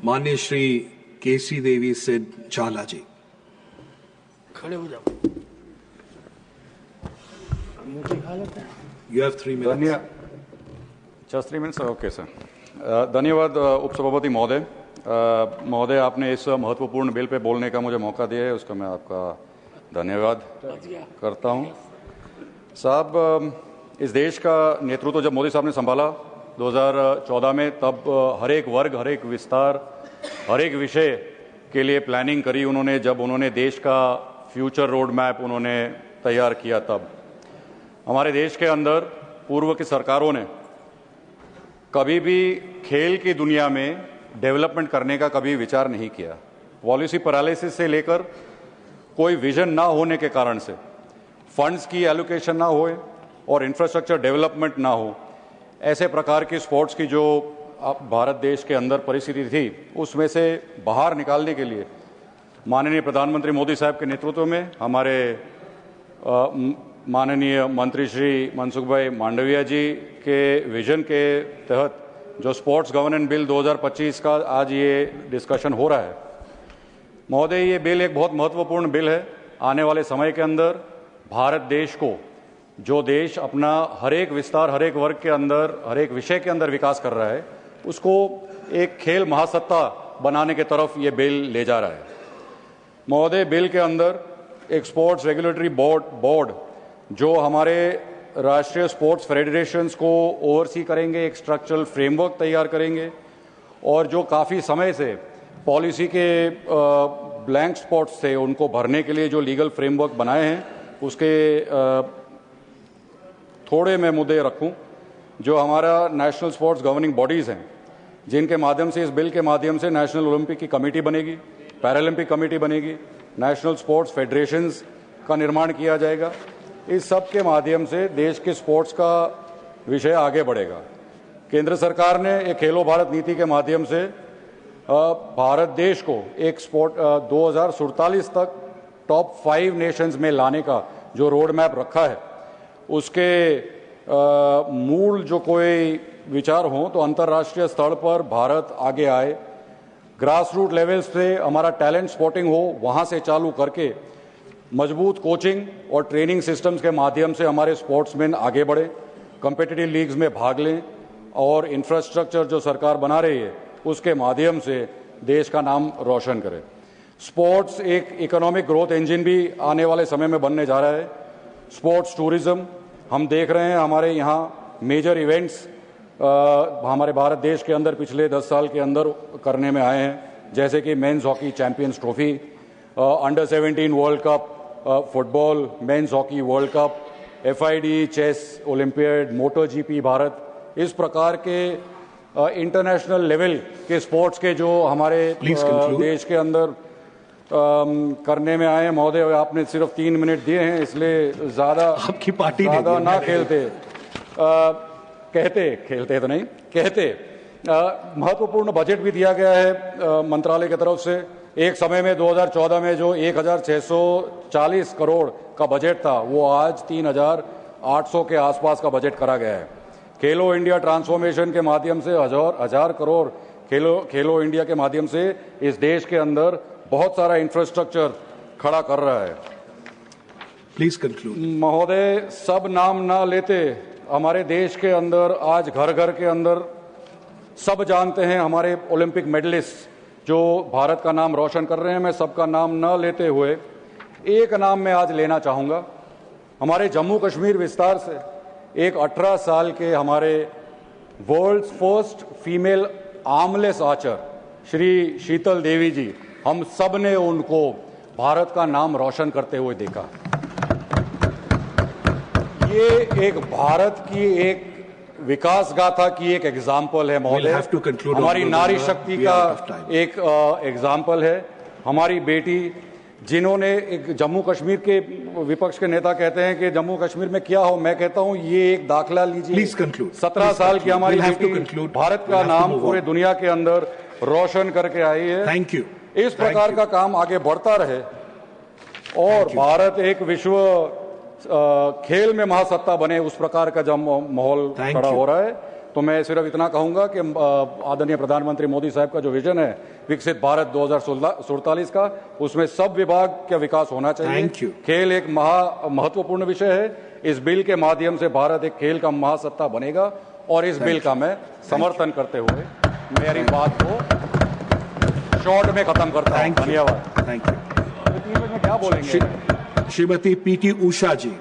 माननीय श्री केसी देवी सिड चाला जी। खड़े हो जाओ। You have 3 minutes. Just 3 minutes? Okay, sir. धन्यवाद उपसभापति महोदय। महोदय, आपने इस महत्वपूर्ण बिल पे बोलने का मुझे मौका दिया है, उसका मैं आपका धन्यवाद करता हूं। साहब, इस देश का नेतृत्व जब मोदी साहब ने संभाला 2014 में, तब हर एक वर्ग, हर एक विस्तार, हर एक विषय के लिए प्लानिंग करी उन्होंने। जब उन्होंने देश का फ्यूचर रोड मैप उन्होंने तैयार किया, तब हमारे देश के अंदर पूर्व की सरकारों ने कभी भी खेल की दुनिया में डेवलपमेंट करने का कभी विचार नहीं किया। पॉलिसी पैरालिसिस से लेकर कोई विजन ना होने के कारण से, फंड्स की एलोकेशन ना होए और इंफ्रास्ट्रक्चर डेवलपमेंट ना हो, ऐसे प्रकार की स्पोर्ट्स की जो भारत देश के अंदर परिस्थिति थी, उसमें से बाहर निकालने के लिए माननीय प्रधानमंत्री मोदी साहब के नेतृत्व में हमारे माननीय मंत्री श्री मनसुख भाई मांडविया जी के विजन के तहत जो स्पोर्ट्स गवर्नेंस बिल 2025 का आज ये डिस्कशन हो रहा है। महोदय, ये बिल एक बहुत महत्वपूर्ण बिल है। आने वाले समय के अंदर भारत देश को, जो देश अपना हर एक विस्तार, हर एक वर्ग के अंदर, हर एक विषय के अंदर विकास कर रहा है, उसको एक खेल महासत्ता बनाने की तरफ ये बिल ले जा रहा है। महोदय, बिल के अंदर एक स्पोर्ट्स रेगुलेटरी बोर्ड जो हमारे राष्ट्रीय स्पोर्ट्स फेडरेशंस को ओवरसी करेंगे, एक स्ट्रक्चरल फ्रेमवर्क तैयार करेंगे, और जो काफ़ी समय से पॉलिसी के ब्लैंक स्पॉट्स थे उनको भरने के लिए जो लीगल फ्रेमवर्क बनाए हैं, उसके थोड़े मैं मुद्दे रखूं। जो हमारा नेशनल स्पोर्ट्स गवर्निंग बॉडीज़ हैं, जिनके माध्यम से, इस बिल के माध्यम से नेशनल ओलंपिक की कमेटी बनेगी, पैरालंपिक कमेटी बनेगी, नेशनल स्पोर्ट्स फेडरेशंस का निर्माण किया जाएगा। इस सब के माध्यम से देश के स्पोर्ट्स का विषय आगे बढ़ेगा। केंद्र सरकार ने एक खेलो भारत नीति के माध्यम से भारत देश को एक स्पोर्ट 2047 तक टॉप 5 नेशंस में लाने का जो रोड मैप रखा है, उसके मूल जो कोई विचार हो तो अंतर्राष्ट्रीय स्तर पर भारत आगे आए, ग्रास रूट लेवल्स से हमारा टैलेंट स्पॉटिंग हो, वहाँ से चालू करके मजबूत कोचिंग और ट्रेनिंग सिस्टम्स के माध्यम से हमारे स्पोर्ट्समैन आगे बढ़े, कॉम्पिटिटिव लीग्स में भाग लें, और इंफ्रास्ट्रक्चर जो सरकार बना रही है उसके माध्यम से देश का नाम रोशन करें। स्पोर्ट्स एक इकोनॉमिक ग्रोथ इंजन भी आने वाले समय में बनने जा रहा है। स्पोर्ट्स टूरिज्म हम देख रहे हैं, हमारे यहाँ मेजर इवेंट्स हमारे भारत देश के अंदर पिछले 10 साल के अंदर करने में आए हैं, जैसे कि men's hockey champions trophy, under 17 world cup football, men's hockey world cup, FID chess Olympiad, moto GP Bharat. इस प्रकार के इंटरनेशनल लेवल के स्पोर्ट्स के जो हमारे देश के अंदर करने में आए हैं। महोदय, आपने सिर्फ 3 मिनट दिए हैं, इसलिए ज़्यादा आपकी पार्टी ज़्यादा ना खेलते तो नहीं कहते। महत्वपूर्ण बजट भी दिया गया है मंत्रालय की तरफ से। एक समय में 2014 में जो 1640 करोड़ का बजट था, वो आज 3800 के आसपास का बजट करा गया है। खेलो इंडिया ट्रांसफॉर्मेशन के माध्यम से हजार करोड़ खेलो इंडिया के माध्यम से इस देश के अंदर बहुत सारा इंफ्रास्ट्रक्चर खड़ा कर रहा है। Please conclude. महोदय, सब नाम ना लेते, हमारे देश के अंदर आज घर घर के अंदर सब जानते हैं हमारे ओलंपिक मेडलिस्ट जो भारत का नाम रोशन कर रहे हैं। मैं सबका नाम न लेते हुए एक नाम मैं आज लेना चाहूँगा। हमारे जम्मू कश्मीर विस्तार से एक 18 साल के हमारे world's first female armless archer Shri Sheetal Devi ji, हम सब ने उनको भारत का नाम रोशन करते हुए देखा। ये एक भारत की एक विकास गाथा की एक एग्जाम्पल है महोदय। हमारी नारी शक्ति का एक एग्जाम्पल है। हमारी बेटी जिन्होंने एक जम्मू कश्मीर के विपक्ष के नेता कहते हैं कि जम्मू कश्मीर में क्या हो, मैं कहता हूं ये एक दाखला लीजिए। 17 साल की हमारी बेटी भारत का नाम पूरे दुनिया के अंदर रोशन करके आई है। Thank you. इस प्रकार का काम आगे बढ़ता रहे और भारत एक विश्व खेल में महासत्ता बने, उस प्रकार का जब माहौल खड़ा हो रहा है, तो मैं सिर्फ इतना कहूंगा कि आदरणीय प्रधानमंत्री मोदी साहब का जो विजन है विकसित भारत 2047 का, उसमें सब विभाग का विकास होना चाहिए। Thank you. खेल एक महत्वपूर्ण विषय है। इस बिल के माध्यम से भारत एक खेल का महासत्ता बनेगा और इस बिल का मैं समर्थन करते हुए मेरी बात को शॉर्ट में खत्म करता हूं। धन्यवाद। Thank you. क्या बोलेंगे? श्रीमती पीटी उषा जी।